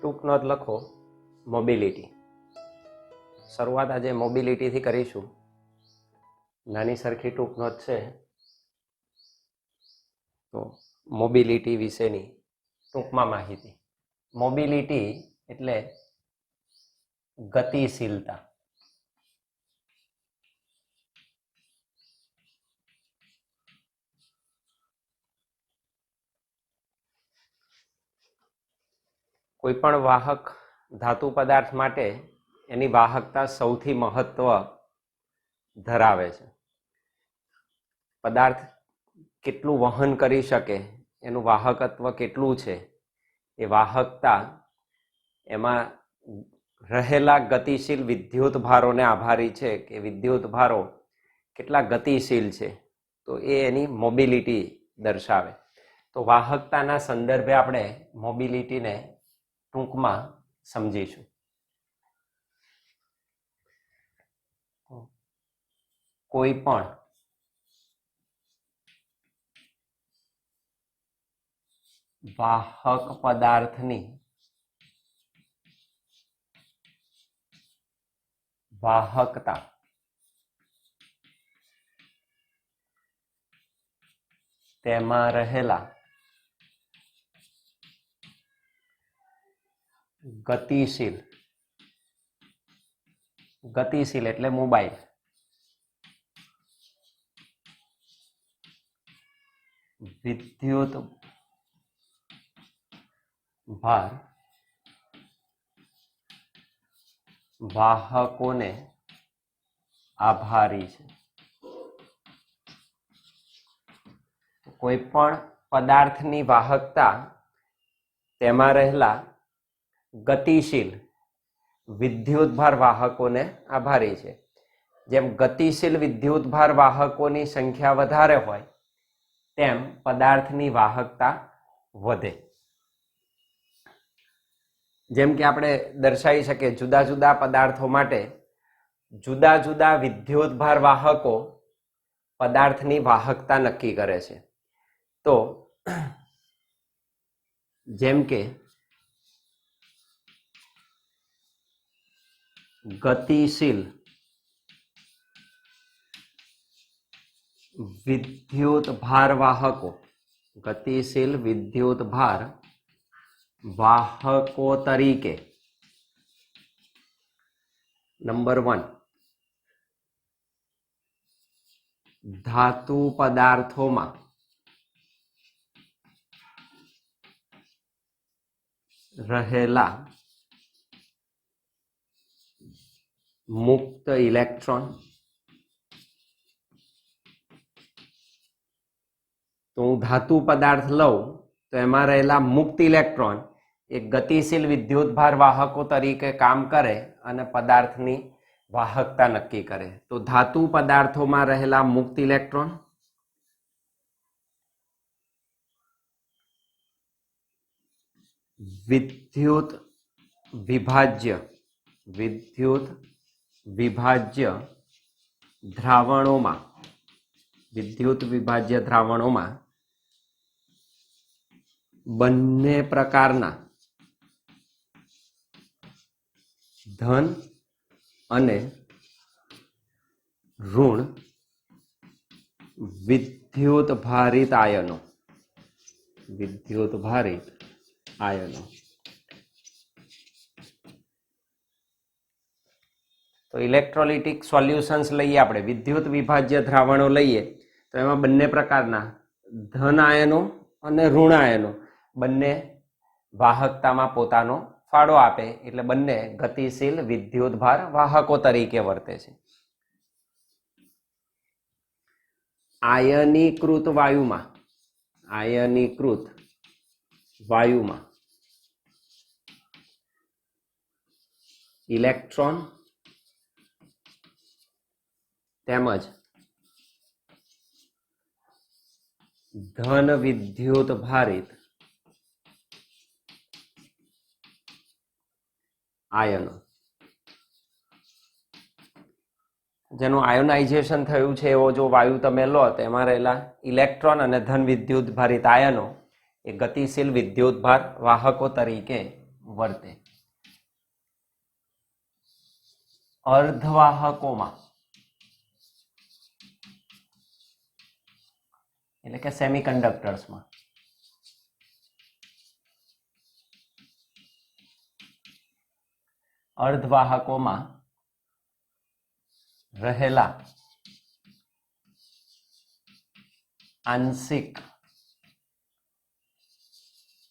ટૂંક નોંધ લખો મોબિલિટી. શરૂઆત આજે મોબિલિટીથી કરીશું. નાની સરખી ટૂંક નોંધ છે તો મોબિલિટી વિશેની ટૂંકમાં માહિતી. મોબિલિટી એટલે ગતિશીલતા. કોઈ પણ વાહક ધાતુ પદાર્થ માટે એની વાહકતા સૌથી મહત્વ ધરાવે છે. પદાર્થ કેટલું વહન કરી શકે, એનું વાહકત્વ કેટલું છે, એ વાહકતા એમાં રહેલા ગતિશીલ વિદ્યુત ભારોને આભારી છે કે વિદ્યુત ભારો કેટલા ગતિશીલ છે, તો એ એની મોબિલિટી દર્શાવે. તો વાહકતાના સંદર્ભે આપણે મોબિલિટીને ટૂંકમાં સમજીશું. કોઈ પણ વાહક પદાર્થની વાહકતા તેમાં રહેલા ગતિશીલ એટલે મોબાઈલ વિદ્યુત ભાર વાહકોને આભારી છે. કોઈ પણ પદાર્થની વાહકતા તેમાં રહેલા ગતિશીલ વિદ્યુતભાર વાહકોને આભારી છે. જેમ ગતિશીલ વિદ્યુતભાર વાહકોની સંખ્યા વધારે હોય તેમ પદાર્થની વાહકતા વધે. જેમ કે આપણે દર્શાવી શકીએ, જુદા જુદા પદાર્થો માટે જુદા જુદા વિદ્યુતભાર વાહકો પદાર્થની વાહકતા નક્કી કરે છે. તો જેમ કે ગતિશીલ વિદ્યુતભાર વાહકો, ગતિશીલ વિદ્યુતભાર વાહકો તરીકે નંબર 1 ધાતુ પદાર્થોમાં રહેલા મુક્ત ઇલેક્ટ્રોન. તો હું ધાતુ પદાર્થ લઉં તો એમાં રહેલા મુક્ત ઇલેક્ટ્રોન એ ગતિશીલ વિદ્યુતભાર વાહકો તરીકે કામ કરે અને પદાર્થની વાહકતા નક્કી કરે. તો ધાતુ પદાર્થોમાં રહેલા મુક્ત ઇલેક્ટ્રોન વિદ્યુત વિભાજ્ય દ્રાવણોમાં બંને પ્રકારના ધન અને ઋણ વિદ્યુતભારિત આયનો તો ઇલેક્ટ્રોલિટિક સોલ્યુશન્સ લઈએ આપણે, વિદ્યુત વિભાજ્ય દ્રાવણો લઈએ તો એમાં બંને પ્રકારના ધન આયનો અને ઋણ આયનો બંને વાહકતામાં પોતાનો ફાળો આપે, એટલે બંને ગતિશીલ વિદ્યુતભાર વાહકો તરીકે વર્તે છે. આયનીકૃત વાયુમાં ઇલેક્ટ્રોન તેમજ ધન વિદ્યુત ભારિત આયનો, જેનું આયોનાઇઝેશન થયું છે એવો જો વાયુ તમે લો તો એમાં રહેલા ઇલેક્ટ્રોન અને ધન વિદ્યુત ભારિત આયનો એ ગતિશીલ વિદ્યુતભાર વાહકો તરીકે વર્તે. અર્ધવાહકોમાં એટલે કે સેમિકન્ડક્ટર્સમાં અર્ધવાહકોમાં રહેલા આંશિક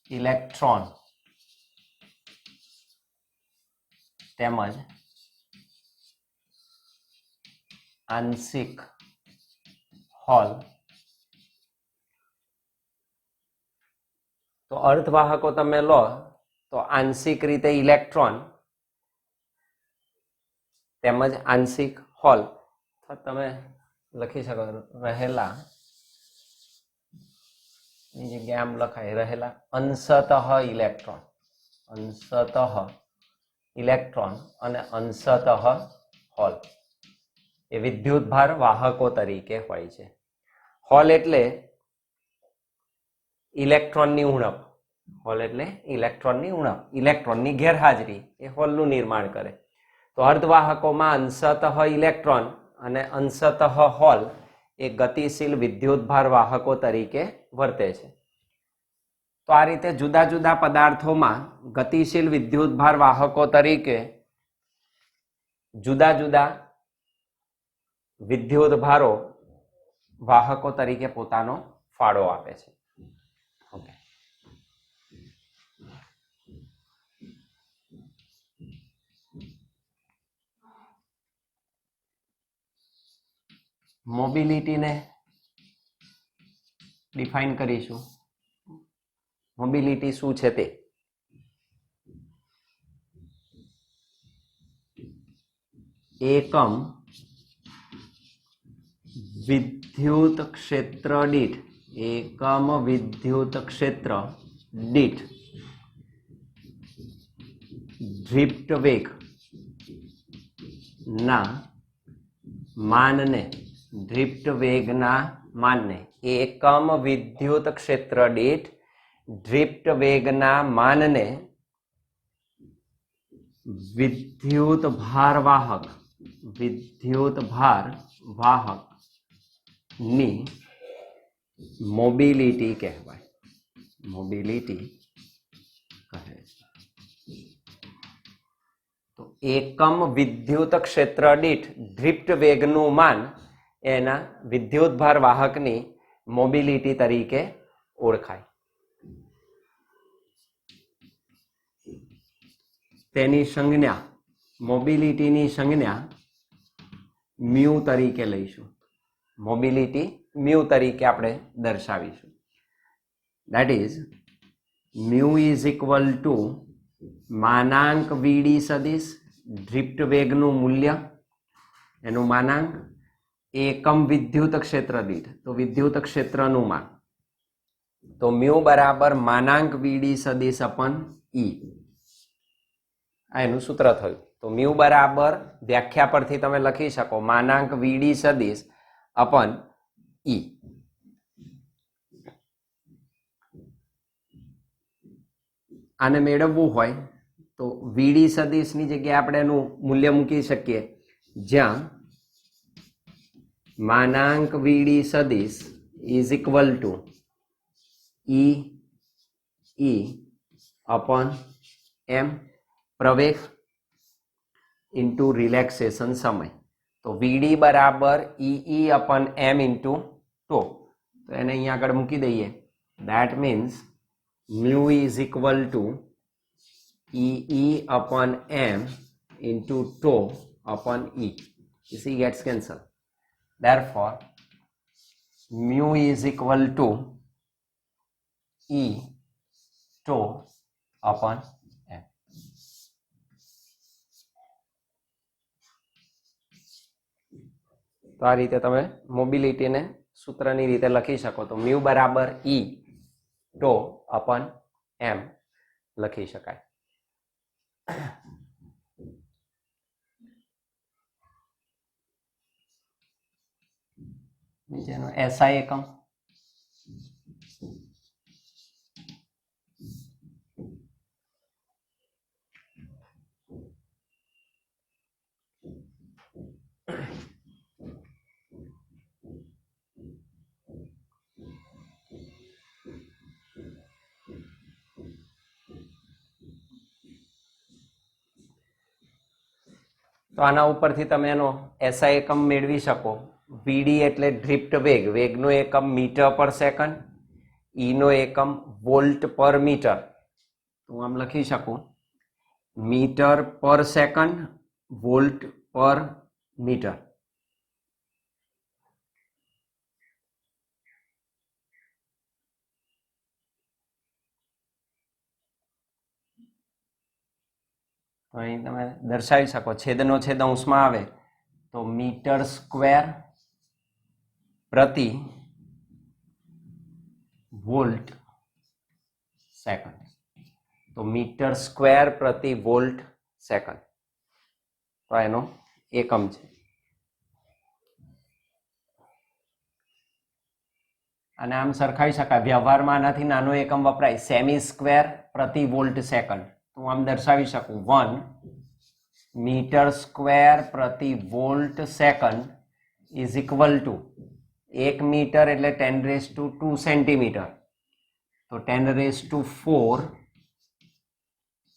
ઇલેક્ટ્રોન તેમજ આંશિક હોલ. તો અર્ધવાહકો તમે લો તો આંશિક રીતે ઇલેક્ટ્રોન તેમજ આંશિક હોલ તમે લખી શકો રહેલા ની જગ્યાએ આમ લખાય રહેલા અંશતઃ ઇલેક્ટ્રોન, અંશતઃ ઇલેક્ટ્રોન અને અંશતઃ હોલ એ વિદ્યુતભાર વાહકો તરીકે હોય છે. હોલ એટલે ઇલેક્ટ્રોનની ઉણપ, હોલ એટલે ઇલેક્ટ્રોનની ઉણપ, ઇલેક્ટ્રોનની ગેરહાજરી એ હોલનું નિર્માણ કરે. તો અર્ધવાહકોમાં અંશતઃ ઇલેક્ટ્રોન અને અંશતઃ હોલ એ ગતિશીલ વિદ્યુતભાર વાહકો તરીકે વર્તે છે. તો આ રીતે જુદા જુદા પદાર્થોમાં ગતિશીલ વિદ્યુતભાર વાહકો તરીકે જુદા જુદા વિદ્યુતભારો વાહકો તરીકે પોતાનો ફાળો આપે છે. મોબિલિટીને ડિફાઇન કરીશું. મોબિલિટી શું છે તે એકમ વિદ્યુત ક્ષેત્ર દીઠ, એકમ વિદ્યુત ક્ષેત્ર દીઠ ડ્રિફ્ટ વેગ ના માનને, ડ્રિફ્ટ વેગના માનને, એકમ વિદ્યુત ક્ષેત્ર દીઠ ડ્રિફ્ટ વેગના માનને વિદ્યુત ભાર વાહક, વિદ્યુત ભાર વાહક ની મોબિલિટી કહેવાય, મોબિલિટી કહે છે. તો એકમ વિદ્યુત ક્ષેત્ર દીઠ ડ્રિફ્ટ વેગનું માન એના વિદ્યુતભાર વાહકની મોબિલિટી તરીકે ઓળખાય. તેની સંજ્ઞા, મોબિલિટીની સંજ્ઞા મ્યુ તરીકે લઈશું. મોબિલિટી મ્યુ તરીકે આપણે દર્શાવીશું. That is mu is equal to માનાંક વીડી સદિશ, ડ્રિફ્ટ વેગનું મૂલ્ય એનું માનાંક, એકમ વિદ્યુત ક્ષેત્ર દીઠ તો વિદ્યુત ક્ષેત્રનું માન. તો મ્યુ બરાબર માનાંક વીડી સદિશ અપન ઈ, આ એનું સૂત્ર થયું. તો મ્યુ બરાબર વ્યાખ્યા પરથી તમે લખી શકો માનાંક વીડી સદિશ અપન ઈ. આને મેળવવું હોય તો વીડી સદિશની જગ્યાએ આપણે એનું મૂલ્ય મૂકી શકીએ જ્યાં માનાંક વીડી સદિશ is equal to E upon એમ, પ્રવેગ ઇન્ટુ રિલેક્સેશન સમય. તો વીડી બરાબર ઈ અપન એમ ઇન્ટુ ટો. તો એને અહીંયા આગળ મૂકી દઈએ. That means mu is equal to E upon M into tau upon E. This E gets cancelled. Therefore, mu is equal to E tau upon M. તો આ રીતે તમે મોબિલિટીને સૂત્રની રીતે લખી શકો. તો મ્યુ બરાબર E tau upon M લખી શકાય. નીચેનો એસઆઈ એકમ તો આના ઉપરથી તમે એનો એસઆઈ એકમ મેળવી શકો. વીડી એટલે ડ્રિફ્ટ વેગ, વેગનો એકમ મીટર પર સેકન્ડ, ઈનો એકમ વોલ્ટ પર મીટર. તો હું આમ લખી શકું મીટર પર સેકન્ડ, વોલ્ટ પર મીટર. તો અહીં તમે દર્શાવી શકો છેદનો છેદ અંશમાં આવે તો મીટર સ્ક્વેર પ્રતિ વોલ્ટ સેકન્ડ. તો મીટર સ્ક્વેર પ્રતિ વોલ્ટ સેકન્ડ તો એનો એકમ છે. અને આમ સરખાવી શકાય, વ્યવહારમાં આનાથી નાનો એકમ વપરાય સેમી સ્ક્વેર પ્રતિ વોલ્ટ સેકન્ડ. તો હું આમ દર્શાવી શકું 1 મીટર સ્ક્વેર પ્રતિ volt second is equal to 1 metre એટલે 10⁻² સેન્ટીમીટર, તો 10⁴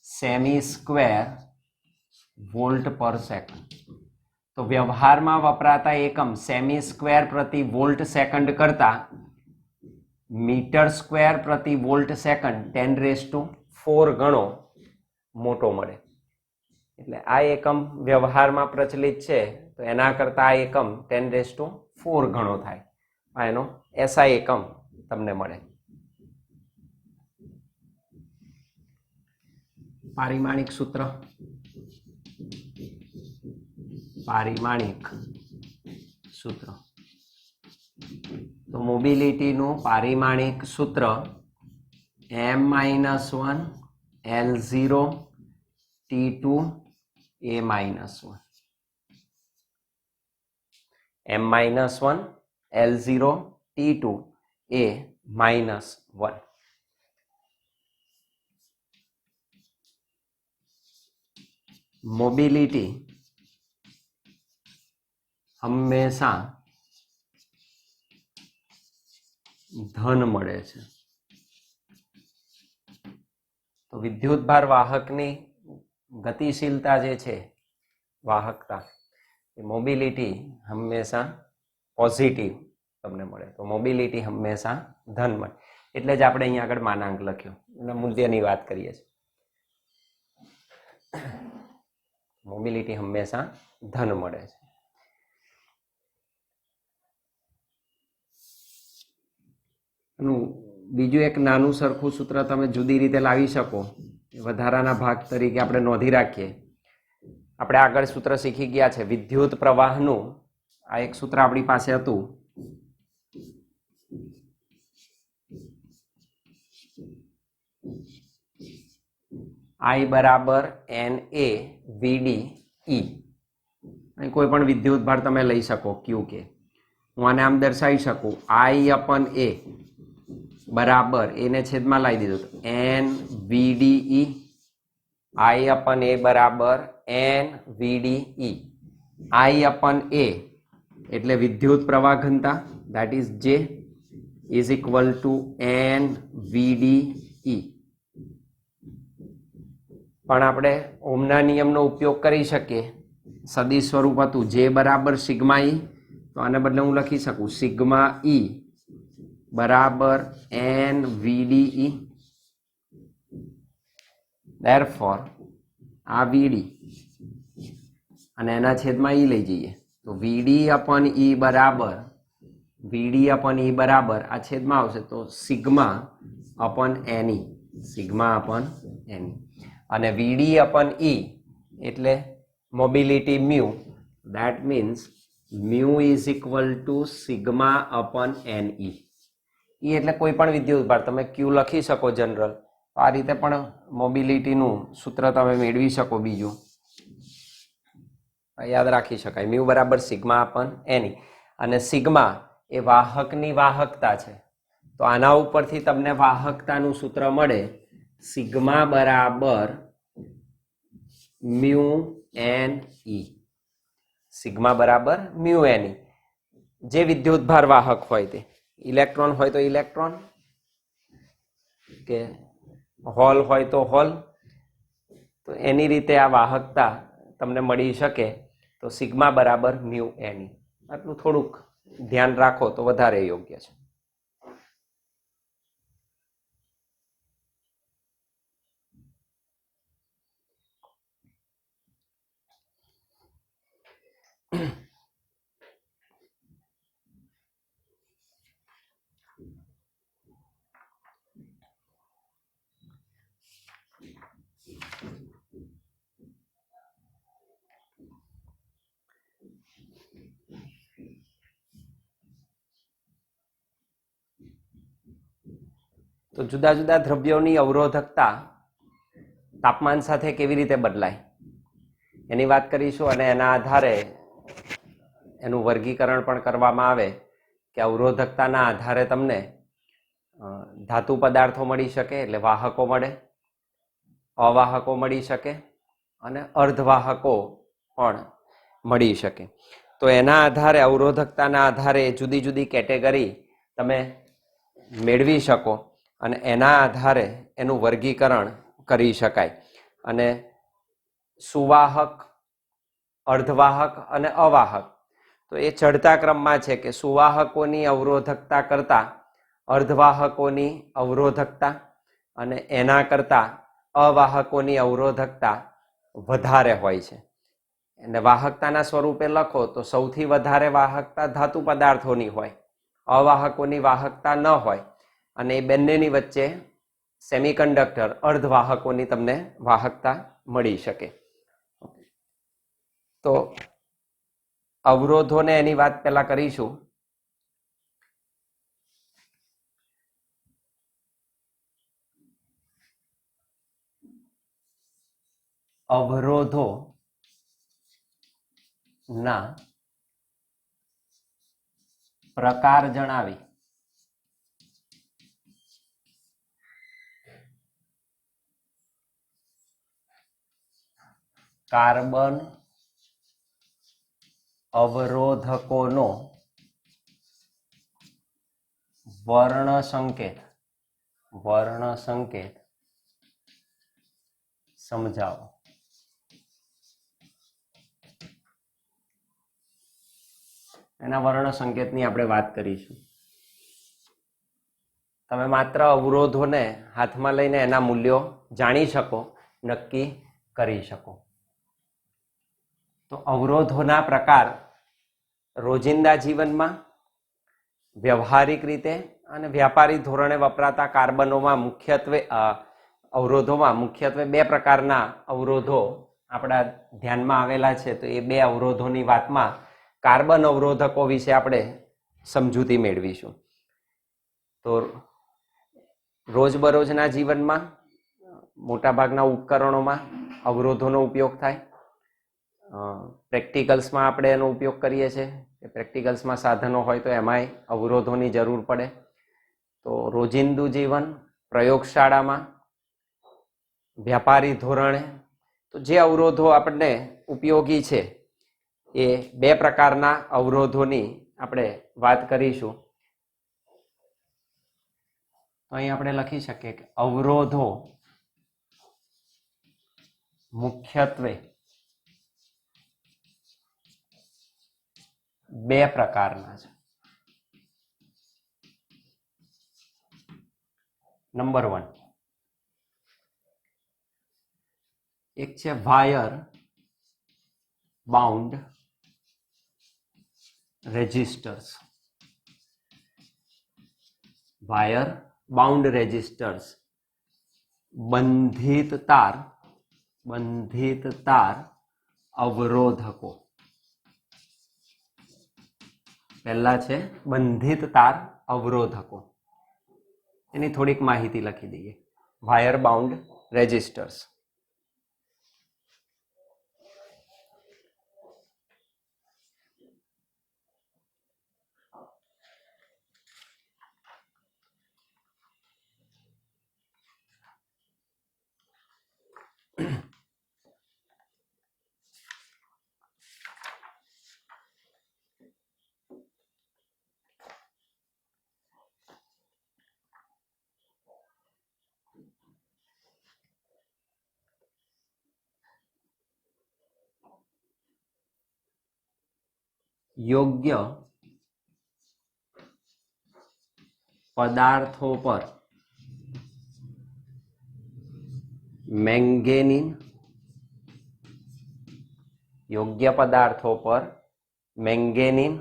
સેમી સ્ક્વેર વોલ્ટ પર સેકન્ડ. તો વ્યવહારમાં વપરાતા એકમ સેમી સ્ક્વેર પ્રતિ વોલ્ટ સેકન્ડ કરતા મીટર સ્ક્વેર પ્રતિ વોલ્ટ સેકન્ડ 10⁴ ગણો મોટો મળે. એટલે આ એકમ વ્યવહારમાં પ્રચલિત છે તો એના કરતા આ એકમ 10⁴ ગણો થાય. આ એનો એસઆઈ એકમ તમને મળે. પારિમાણિક સૂત્ર, પારિમાણિક સૂત્ર. તો મોબિલિટીનું પારિમાણિક સૂત્ર m-1 L0 T2 A-1. m-1 L0 T2 A-1. Mobility હંમેશા ધન મળે છે. તો વિદ્યુતભાર વાહકની ગતિશીલતા જે છે, વાહકતા, એ મોબિલિટી હંમેશા પોઝિટિવ તમને મળે. તો મોબિલિટી હંમેશા ધન મળે. એટલે જ આપણે અહીંયા આગળ માનાંક લખ્યો અને મૂલ્યની વાત કરીએ છીએ. મોબિલિટી હંમેશા ધન મળે છે. બીજું એક નાનું સરખું સૂત્ર તમે જુદી રીતે લાવી શકો, વધારાના ભાગ તરીકે આપણે નોંધી રાખીએ. આપણે આગળ સૂત્ર શીખી ગયા છે વિદ્યુત પ્રવાહનું. આ એક સૂત્ર આપણી પાસે હતું. I બરાબર NA VD E. કોઈ પણ વિદ્યુત ભાર તમે લઈ શકો Q કે. હું આને આમ દર્શાવી શકું I/A બરાબર એને છેદમાં લાવી દીધું NVDE. I/A બરાબર NVDE. I/A એટલે વિદ્યુત પ્રવાહ ઘનતા, that is J is equal to NVDE. પણ આપણે ઓહમના નિયમનો ઉપયોગ કરી શકીએ. સદિશ સ્વરૂપ હતું J બરાબર સિગ્મા E, તો આને બદલે હું લખી શકું સિગ્મા E બરાબર NVDE. therefore આ VD અને એના છેદમાં E લઈ જઈએ તો VD/E બરાબર આ છેદમાં આવશે તો સિગ્મા/NE. સિગ્મા/NE અને VD/E એટલે mobility mu. that means mu is equal to sigma/NE. E એટલે કોઈ પણ વિદ્યુત ભાર, તમે Q લખી શકો જનરલ. આ રીતે પણ મોબિલિટીનું સૂત્ર તમે મેળવી શકો. બીજું યાદ રાખી શકાય મ્યુ બરાબર સિગ્મા/NE. અને સિગ્મા એ વાહકની વાહકતા છે. તો આના ઉપરથી તમને વાહકતાનું સૂત્ર મળે સિગ્મા બરાબર મ્યુ NE. સિગ્મા બરાબર મ્યુ NE. જે વિદ્યુત ભાર વાહક હોય તે, ઇલેક્ટ્રોન હોય તો ઇલેક્ટ્રોન, કે હોલ હોય તો હોલ, તો એની રીતે આ વાહકતા તમને મળી શકે તો સિગ્મા બરાબર મ્યુ એની. આટલું થોડુંક ધ્યાન રાખો તો વધારે યોગ્ય છે. તો જુદા જુદા દ્રવ્યોની અવરોધકતા તાપમાન સાથે કેવી રીતે બદલાય એની વાત કરીશું, અને એના આધારે એનું વર્ગીકરણ પણ કરવામાં આવે કે અવરોધકતાના આધારે તમને ધાતુ પદાર્થો મળી શકે, એટલે વાહકો મળે, અવાહકો મળી શકે અને અર્ધવાહકો પણ મળી શકે. તો એના આધારે અવરોધકતાના આધારે જુદી જુદી કેટેગરી તમે મેળવી શકો અને એના આધારે એનું વર્ગીકરણ કરી શકાય. અને સુવાહક, અર્ધવાહક અને અવાહક, તો એ ચડતા ક્રમમાં છે કે સુવાહકોની અવરોધકતા કરતા અર્ધવાહકોની અવરોધકતા અને એના કરતા અવાહકોની અવરોધકતા વધારે હોય છે. અને વાહકતાના સ્વરૂપે લખો તો સૌથી વધારે વાહકતા ધાતુ પદાર્થોની હોય, અવાહકોની વાહકતા ન હોય, અને એ બંનેની વચ્ચે સેમિકન્ડક્ટર અર્ધવાહકોની તમને વાહકતા મળી શકે. તો અવરોધોને એની વાત પહેલા કરીશું. અવરોધો ના પ્રકાર જણાવી કાર્બન અવરોધકોનો વર્ણ સંકેત સમજાવો. એના વર્ણ સંકેતની આપણે વાત કરીશું. તમે માત્ર અવરોધોને હાથમાં લઈને એના મૂલ્યો જાણી શકો, નક્કી કરી શકો. તો અવરોધોના પ્રકાર રોજિંદા જીવનમાં, વ્યવહારિક રીતે અને વ્યાપારી ધોરણે વપરાતા કાર્બનોમાં અવરોધોમાં મુખ્યત્વે બે પ્રકારના અવરોધો આપણા ધ્યાનમાં આવેલા છે. તો એ બે અવરોધોની વાતમાં કાર્બન અવરોધકો વિશે આપણે સમજૂતી મેળવીશું. તો રોજબરોજના જીવનમાં મોટાભાગના ઉપકરણોમાં અવરોધોનો ઉપયોગ થાય. પ્રેક્ટિકલ્સમાં આપણે એનો ઉપયોગ કરીએ છીએ. પ્રેક્ટિકલ્સમાં સાધનો હોય તો એમાંય અવરોધોની જરૂર પડે. તો રોજિંદુ જીવન, પ્રયોગશાળામાં, વ્યાપારી ધોરણે તો જે અવરોધો આપણને ઉપયોગી છે એ બે પ્રકારના અવરોધોની આપણે વાત કરીશું. તો અહીં આપણે લખી શકીએ કે અવરોધો મુખ્યત્વે બે પ્રકારના છે. નંબર 1, એક છે wire bound resistors. Wire bound resistors, બંધિત તાર અવરોધકો. પહેલા છે બંધિત તાર અવરોધકો. એની થોડીક માહિતી લખી દઈએ. Wire bound resistors. યોગ્ય પદાર્થો પર મેંગેનીન યોગ્ય પદાર્થો પર મેંગેનીન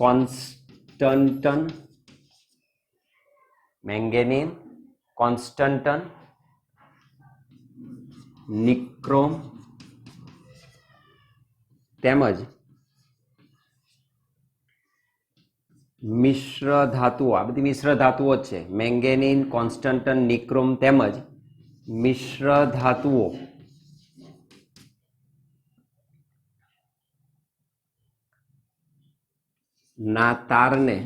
કોન્સ્ટન્ટન મેંગેનીન કોન્સ્ટન્ટન નિક્રોમ તેમજ મિશ્ર ધાતુઓ, આ બધી મિશ્ર ધાતુઓ જ છે. મેંગેનીન, કોન્સ્ટન્ટન, નિક્રોમ તેમજ મિશ્ર ધાતુઓ ના તારને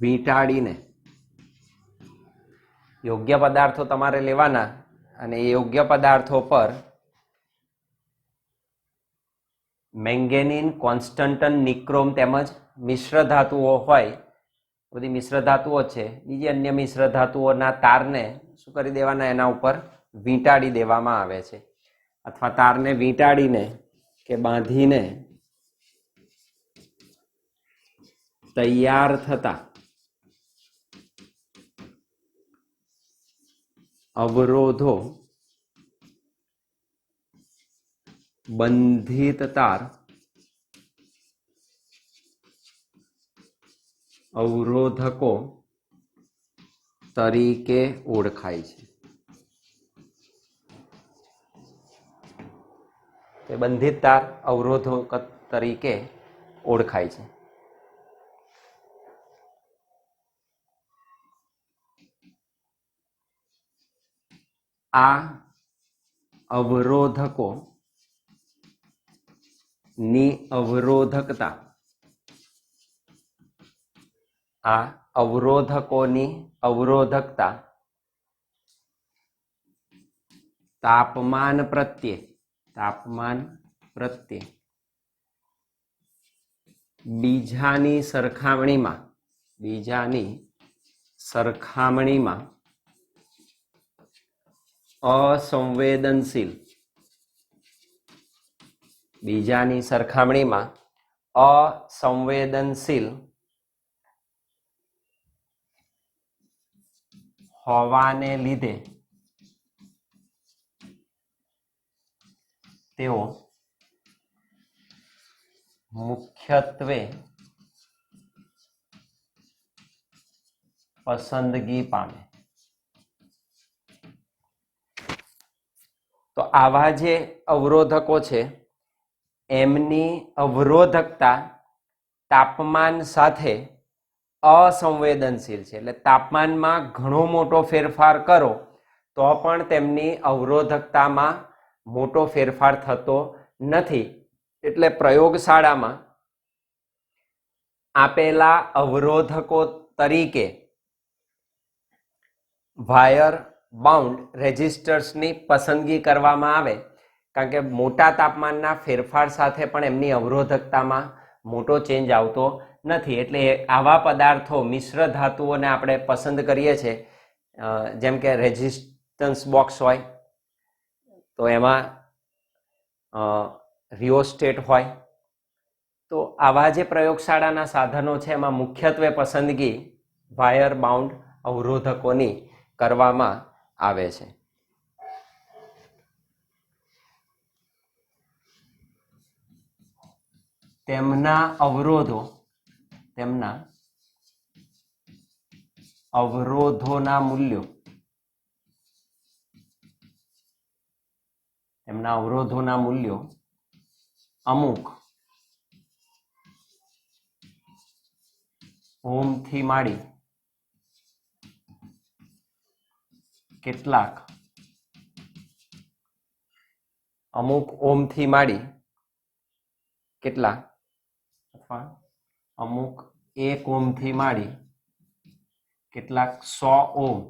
વીંટાળીને, યોગ્ય પદાર્થો તમારે લેવાના અને એ યોગ્ય પદાર્થો પર મેંગેનીન, કોન્સ્ટન્ટન, નિક્રોમ તેમજ મિશ્ર ધાતુઓ હોય, બધી મિશ્ર ધાતુઓ છે, બીજી અન્ય મિશ્ર ધાતુઓના તારને શું કરી દેવાના, એના ઉપર વીંટાળી દેવામાં આવે છે. અથવા તારને વીંટાળીને કે બાંધીને તૈયાર થતા અવરોધો બંધિત તાર અવરોધકો તરીકે ઓળખાય છે. તે બંધિત તાર અવરોધક તરીકે ઓળખાય છે. આ અવરોધકો ની અવરોધકતા, આ અવરોધકોની અવરોધકતા તાપમાન પ્રત્યે બીજાની સરખામણીમાં અસંવેદનશીલ હોવાને લીધે તેઓ મુખ્યત્વે પસંદગી પામે. તો આવા જે અવરોધકો છે એમની અવરોધકતા તાપમાન સાથે અસંવેદનશીલ છે. એટલે તાપમાનમાં ઘણો મોટો ફેરફાર કરો તો પણ તેમની અવરોધકતામાં મોટો ફેરફાર થતો નથી. એટલે પ્રયોગશાળામાં આપેલા અવરોધકો તરીકે વાયર બાઉન્ડ રેઝિસ્ટર્સની પસંદગી કરવામાં આવે, કારણ કે મોટા તાપમાનના ફેરફાર સાથે પણ એમની અવરોધકતામાં મોટો ચેન્જ આવતો નથી. એટલે આવા પદાર્થો, મિશ્ર ધાતુઓને આપણે પસંદ કરીએ છીએ. જેમ કે રેઝિસ્ટન્સ બોક્સ હોય તો એમાં રિયોસ્ટેટ હોય. તો આવા જે પ્રયોગશાળાના સાધનો છે એમાં મુખ્યત્વે પસંદગી વાયર બાઉન્ડ અવરોધકોની કરવામાં આવે છે. તેમના અવરોધોના મૂલ્યો અમુક ઓહ્મથી માંડી કેટલાક અથવા અમુક 1 ઓહ્મથી માંડી કેટલાક 100 ઓહ્મ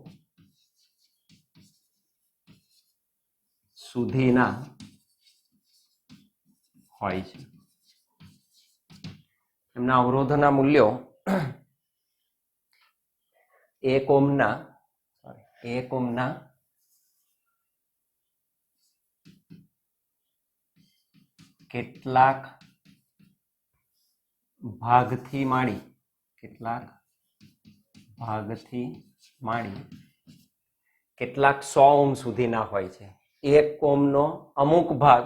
સુધીના હોય છે. એમના અવરોધના મૂલ્યો 1 ઓહ્મના કેટલાક ભાગથી માંડી કેટલાક 100 ઓહ્મ સુધીના હોય છે. એક ઓહ્મનો અમુક ભાગ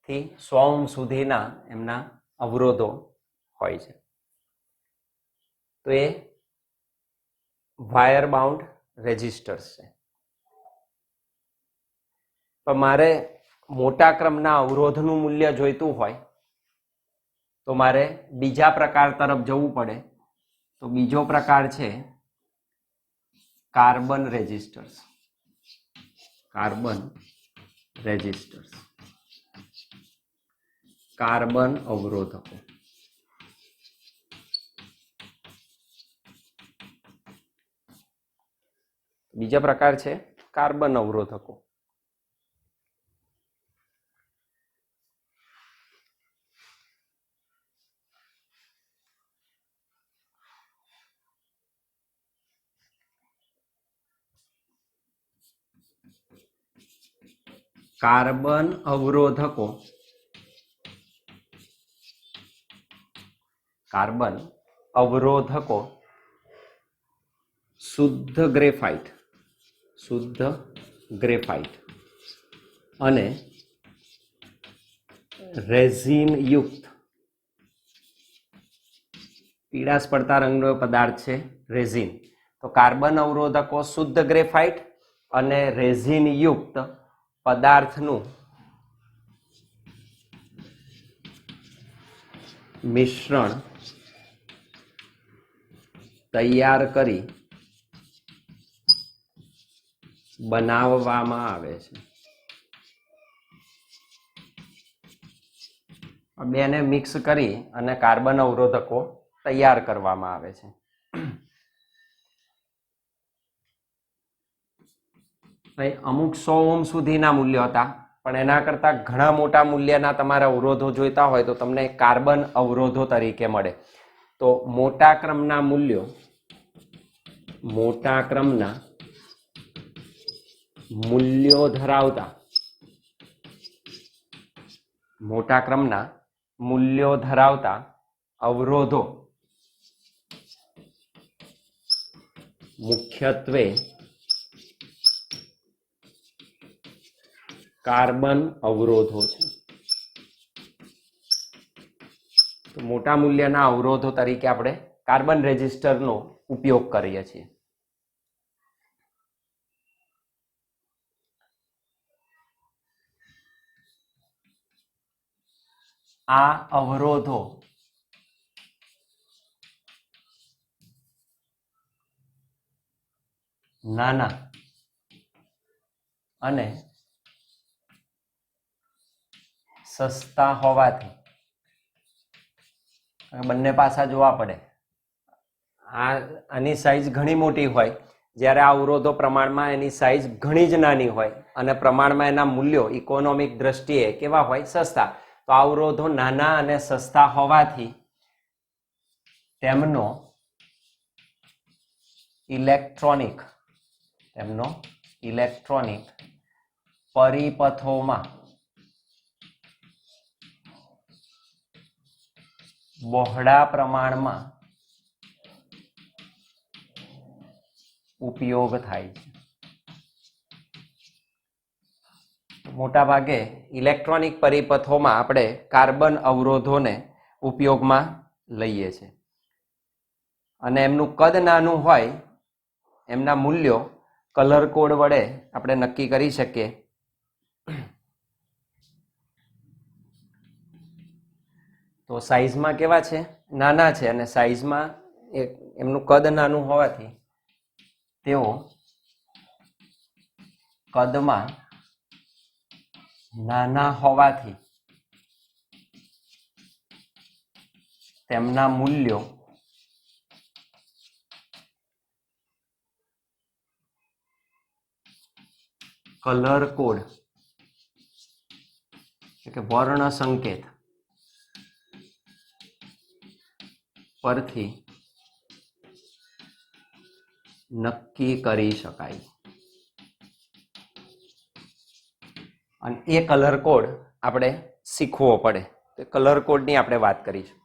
થી 100 ઓહ્મ સુધીના એમના અવરોધો હોય છે. તો એ વાયર બાઉન્ડ રેઝિસ્ટર્સ છે. પણ મારે મોટા ક્રમના અવરોધનું મૂલ્ય જોઈતું હોય તો મારે બીજા પ્રકાર તરફ જવું પડે. તો બીજો પ્રકાર છે કાર્બન રેઝિસ્ટર્સ. કાર્બન અવરોધકો. બીજા પ્રકાર છે કાર્બન અવરોધકો. કાર્બન અવરોધકો શુદ્ધ ગ્રેફાઇટ અને રેઝિન યુક્ત પીળાશ પડતા રંગનો પદાર્થ છે રેઝિન. તો કાર્બન અવરોધકો શુદ્ધ ગ્રેફાઇટ અને રેઝિન યુક્ત પદાર્થનું મિશ્રણ તૈયાર કરી બનાવવામાં આવે છે. બેને મિક્સ કરી અને કાર્બન અવરોધકો તૈયાર કરવામાં આવે છે. અમુક 100 ઓહ્મ સુધીના મૂલ્યો હતા, પણ એના કરતા ઘણા મોટા મૂલ્યના તમારા અવરોધો જોઈતા હોય તો તમને કાર્બન અવરોધો તરીકે મળે. તો મોટા ક્રમના મૂલ્યો ધરાવતા અવરોધો મુખ્યત્વે કાર્બન અવરોધો છે. તો મોટા મૂલ્યના અવરોધો તરીકે આપણે કાર્બન રેઝિસ્ટરનો ઉપયોગ કરીએ છીએ. આ અવરોધો નાના અને સસ્તા હોવાથી બંને પાસા જોવા પડે. આની સાઈઝ ઘણી મોટી હોય, જ્યારે આ અવરોધો પ્રમાણમાં એની સાઈઝ ઘણી જ નાની હોય અને પ્રમાણમાં એના મૂલ્યો ઇકોનોમિક દ્રષ્ટિએ કેવા હોય? સસ્તા. તો આ અવરોધો નાના અને સસ્તા હોવાથી તેમનો ઇલેક્ટ્રોનિક પરિપથોમાં બહોળા પ્રમાણમાં ઉપયોગ થાય છે. મોટા ભાગે ઇલેક્ટ્રોનિક પરિપથોમાં આપણે કાર્બન અવરોધોને ઉપયોગમાં લઈએ છીએ. અને એમનું કદ નાનું હોય, એમના મૂલ્યો કલર કોડ વડે આપણે નક્કી કરી શકીએ. તો સાઈઝમાં કેવા છે? નાના છે. અને સાઈઝમાં એમનું કદ નાનું હોવાથી તેઓ કદમાં નાના હોવાથી તેમના મૂલ્યો કલર કોડ એટલે કે વર્ણ સંકેત પરથી નક્કી કરી શકાય. અને એ કલર કોડ આપણે શીખવો પડે. તો કલર કોડની આપણે વાત કરીશું.